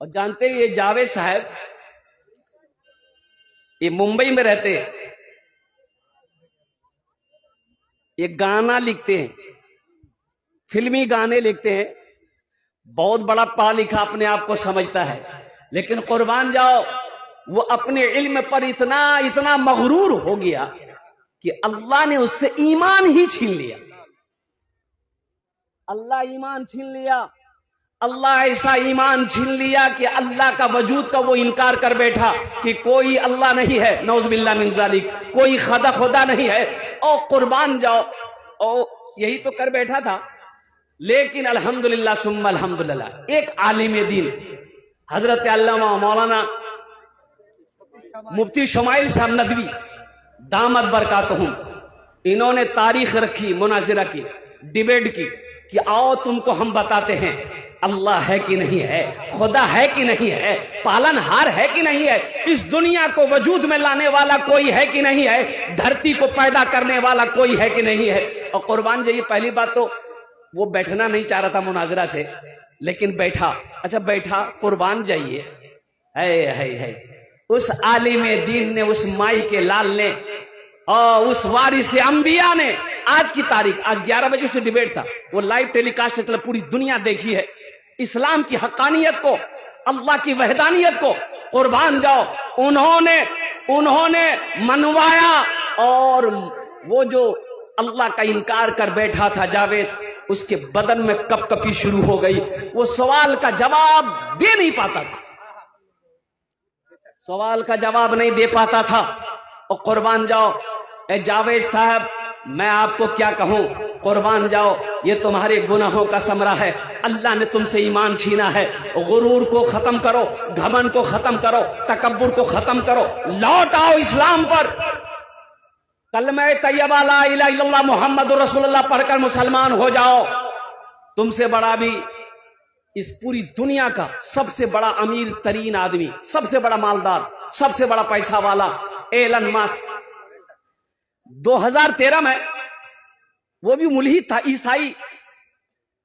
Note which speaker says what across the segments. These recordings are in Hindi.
Speaker 1: और जानते हैं ये जावेद साहब ये मुंबई में रहते हैं, ये गाना लिखते हैं, फिल्मी गाने लिखते हैं। बहुत बड़ा पढ़ा लिखा अपने आप को समझता है, लेकिन कुर्बान जाओ वो अपने इल्म पर इतना इतना मगरूर हो गया कि अल्लाह ने उससे ईमान ही छीन लिया। अल्लाह ईमान छीन लिया। अल्लाह ऐसा ईमान छीन लिया कि अल्लाह का वजूद का वो इनकार कर बैठा कि कोई अल्लाह नहीं है, नौज़ुबिल्लाह मिन ज़ालिक, कोई खुदा नहीं है। और कुर्बान जाओ, और यही तो कर बैठा था। लेकिन अल्हम्दुलिल्लाह सुम्मा अल्हम्दुलिल्लाह एक आलिम दीन हजरत अल्लामा मौलाना मुफ्ती शमाइल साहब नदवी दामद बरकातहुम, इन्होंने तारीख रखी, मुनाजिरा की, डिबेट की कि आओ तुमको हम बताते हैं अल्लाह है कि नहीं है, खुदा है कि नहीं है, पालनहार है कि नहीं है, इस दुनिया को वजूद में लाने वाला कोई है कि नहीं है, धरती को पैदा करने वाला कोई है कि नहीं है। और कुर्बान जाइए, पहली बात तो वो बैठना नहीं चाह रहा था मुनाजरा से, लेकिन बैठा। अच्छा बैठा, कुर्बान जाइए, है उस आलिम दीन ने, उस माई के लाल ने और उस वारिस अंबिया ने, आज की तारीख, आज 11 बजे से डिबेट था, वो लाइव टेलीकास्ट चला, पूरी दुनिया देखी है। इस्लाम की हक्कानियत को, अल्लाह की वहदानियत को कुर्बान जाओ उन्होंने मनवाया। और वो जो अल्लाह का इनकार कर बैठा था जावेद, उसके बदन में कपकपी शुरू हो गई। वो सवाल का जवाब दे नहीं पाता था, सवाल का जवाब नहीं दे पाता था। और कुर्बान जाओ ए जावेद साहब, मैं आपको क्या कहूं, कुर्बान जाओ, ये तुम्हारे गुनाहों का समरा है। अल्लाह ने तुमसे ईमान छीना है। गुरूर को खत्म करो, घमंड को खत्म करो, तकब्बुर को खत्म करो, लौट आओ इस्लाम पर। कलमा तैयबा ला इलाहा इल्लल्लाह मुहम्मदुर रसूलुल्लाह पढ़कर मुसलमान हो जाओ। तुमसे बड़ा भी इस पूरी दुनिया का सबसे बड़ा अमीर तरीन आदमी, सबसे बड़ा मालदार, सबसे बड़ा पैसा वाला एलन मस्क 2013 में, वो भी मुल्हिद था, ईसाई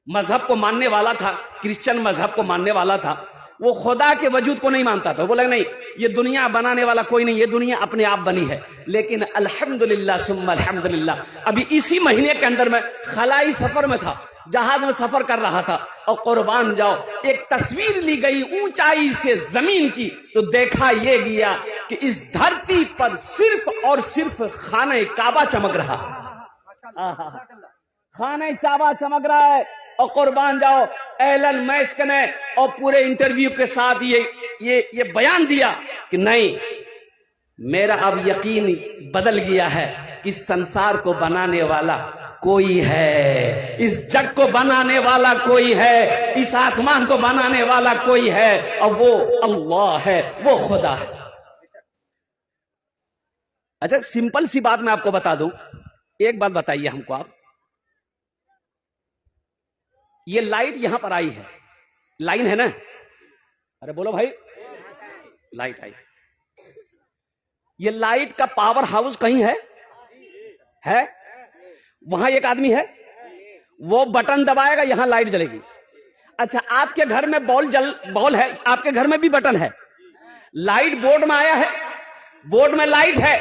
Speaker 1: मजहब को मानने वाला था, क्रिश्चियन मजहब को मानने वाला था। वो खुदा के वजूद को नहीं मानता था। बोला नहीं, ये दुनिया बनाने वाला कोई नहीं, ये दुनिया अपने आप बनी है। लेकिन अल्हम्दुलिल्लाह सुम्मा अल्हम्दुलिल्लाह, अभी इसी महीने के अंदर में खलाई सफर में था, जहाज में सफर कर रहा था, और कुर्बान जाओ एक तस्वीर ली गई ऊंचाई से जमीन की, तो देखा ये गया कि इस धरती पर सिर्फ और सिर्फ खाने काबा चमक रहा, खाने काबा चमक रहा है। और कुर्बान जाओ एलन मस्क ने और पूरे इंटरव्यू के साथ ये बयान दिया कि नहीं, मेरा अब यकीन बदल गया है कि संसार को बनाने वाला कोई है, इस जग को बनाने वाला कोई है, इस आसमान को बनाने वाला कोई है, और वो अल्लाह है, वो खुदा है। अच्छा सिंपल सी बात मैं आपको बता दूं, एक बात बताइए हमको आप, ये लाइट यहां पर आई है, लाइन है ना, अरे बोलो भाई, लाइट आई, ये लाइट का पावर हाउस कहीं है? वहां एक आदमी है, वो बटन दबाएगा, यहां लाइट जलेगी। अच्छा आपके घर में बॉल है, आपके घर में भी बटन है, लाइट बोर्ड में आया है, बोर्ड में लाइट है,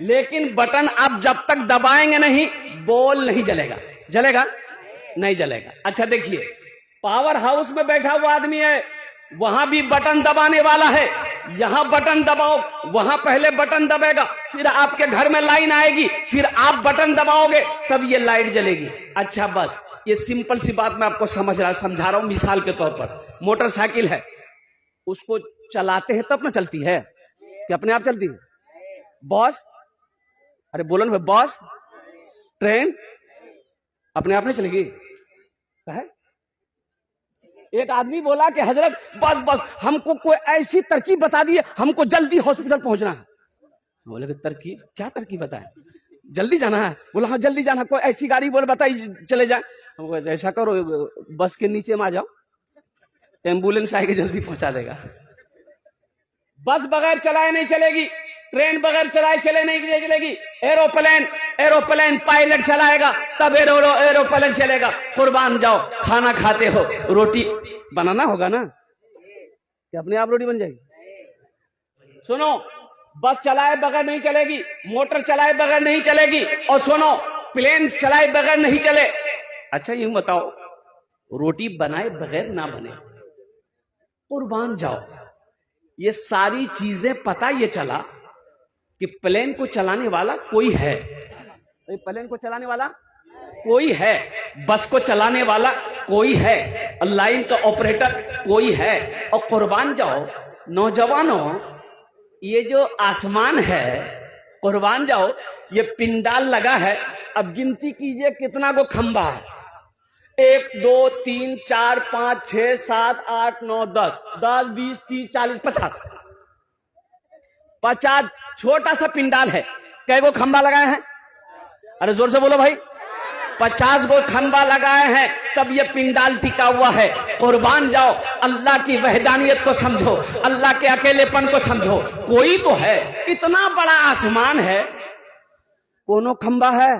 Speaker 1: लेकिन बटन आप जब तक दबाएंगे नहीं, बॉल नहीं जलेगा। जलेगा? नहीं जलेगा। अच्छा देखिए, पावर हाउस में बैठा हुआ आदमी है, वहां भी बटन दबाने वाला है, यहां बटन दबाओ, वहां पहले बटन दबेगा, फिर आपके घर में लाइन आएगी, फिर आप बटन दबाओगे, तब ये लाइट जलेगी। अच्छा बस ये सिंपल सी बात मैं आपको समझा रहा हूं मिसाल के तौर पर। मोटरसाइकिल है, उसको चलाते हैं तब ना चलती है, कि अपने आप चलती है? बॉस, अरे बोलो ना बॉस, ट्रेन अपने आप नहीं चलेगी है? एक आदमी बोला कि हजरत बस हमको कोई ऐसी तरकीब बता दिए, हमको जल्दी हॉस्पिटल पहुंचना है। बोले कि तरकीब, क्या तरकीब बताए? जल्दी जाना है? बोला हाँ जल्दी जाना, कोई ऐसी गाड़ी बोले बताइए चले जाए। ऐसा करो बस के नीचे में आ जाओ, एम्बुलेंस आएगी जल्दी पहुंचा देगा। बस बगैर चलाए नहीं चलेगी, ट्रेन बगैर चलाए चले नहीं चलेगी, एरोप्लेन पायलट चलाएगा तब एरोप्लेन चलेगा। कुर्बान जाओ, खाना खाते हो, रोटी बनाना होगा ना, कि अपने आप रोटी बन जाएगी। सुनो, बस चलाए बगैर नहीं चलेगी, मोटर चलाए बगैर नहीं चलेगी, और सुनो, प्लेन चलाए बगैर नहीं चले। अच्छा यूं बताओ, रोटी बनाए बगैर ना बने, कुर्बान जाओ। ये सारी चीजें पता ये चला कि प्लेन को चलाने वाला कोई है, प्लेन को चलाने वाला कोई है, बस को चलाने वाला कोई है, लाइन का ऑपरेटर कोई है। और कुर्बान जाओ नौजवानों, ये जो आसमान है, कुर्बान जाओ, ये पिंडाल लगा है। अब गिनती कीजिए कितना को खंबा है। 1 2 3 4 5 6 7 8 9 10 10 20 30 40 50 50 छोटा सा पिंडाल है। कै गो खंबा लगाए हैं? अरे जोर से बोलो भाई। 50 गो खंबा लगाए हैं, तब ये पिंडाल टिका हुआ है। कुर्बान जाओ, अल्लाह की वहदानियत को समझो, अल्लाह के अकेलेपन को समझो। कोई तो है, इतना बड़ा आसमान है, कोनो खंबा है?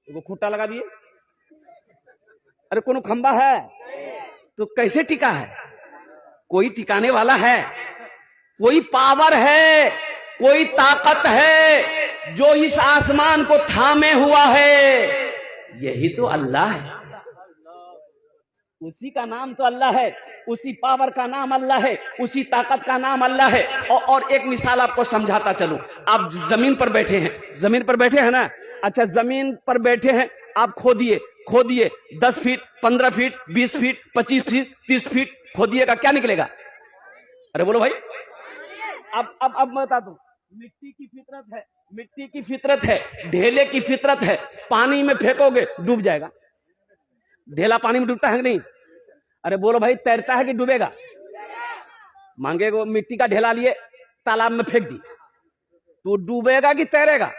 Speaker 1: वो खुट्टा लगा दिए। अरे कोनो खंबा है तो कैसे टिका है? कोई टिकाने वाला है, कोई पावर है, कोई ताकत है जो इस आसमान को थामे हुआ है। यही तो अल्लाह है, उसी का नाम तो अल्लाह है, उसी पावर का नाम अल्लाह है, उसी ताकत का नाम अल्लाह है। और एक मिसाल आपको समझाता चलूं। आप जमीन पर बैठे हैं, जमीन पर बैठे हैं ना? अच्छा, जमीन पर बैठे हैं, आप खोदिए 10 feet 15 feet 20 feet 25 feet 30 feet खोदिएगा, क्या निकलेगा? अरे बोलो भाई। अब मैं बता दूं, मिट्टी की फितरत है, मिट्टी की फितरत है, ढेले की फितरत है। पानी में फेंकोगे डूब जाएगा। ढेला पानी में डूबता है कि नहीं? अरे बोलो भाई, तैरता है कि डूबेगा? मांगेगा, मिट्टी का ढेला लिए तालाब में फेंक दी, तो डूबेगा कि तैरेगा?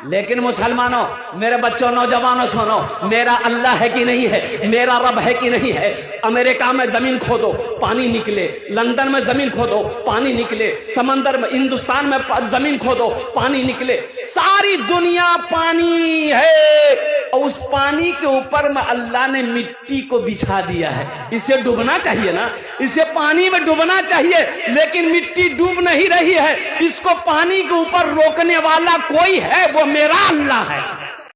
Speaker 1: लेकिन मुसलमानों, मेरे बच्चों, नौजवानों, सुनो, मेरा अल्लाह है कि नहीं है, मेरा रब है कि नहीं है। अमेरिका में जमीन खोदो पानी निकले, लंदन में जमीन खोदो पानी निकले, समंदर में, हिंदुस्तान में जमीन खोदो पानी निकले। सारी दुनिया पानी है, और उस पानी के ऊपर में अल्लाह ने मिट्टी को बिछा दिया है। इसे डूबना चाहिए ना, इसे पानी में डूबना चाहिए, लेकिन मिट्टी डूब नहीं रही है। इसको पानी के ऊपर रोकने वाला कोई है, वो मेरा अल्लाह है।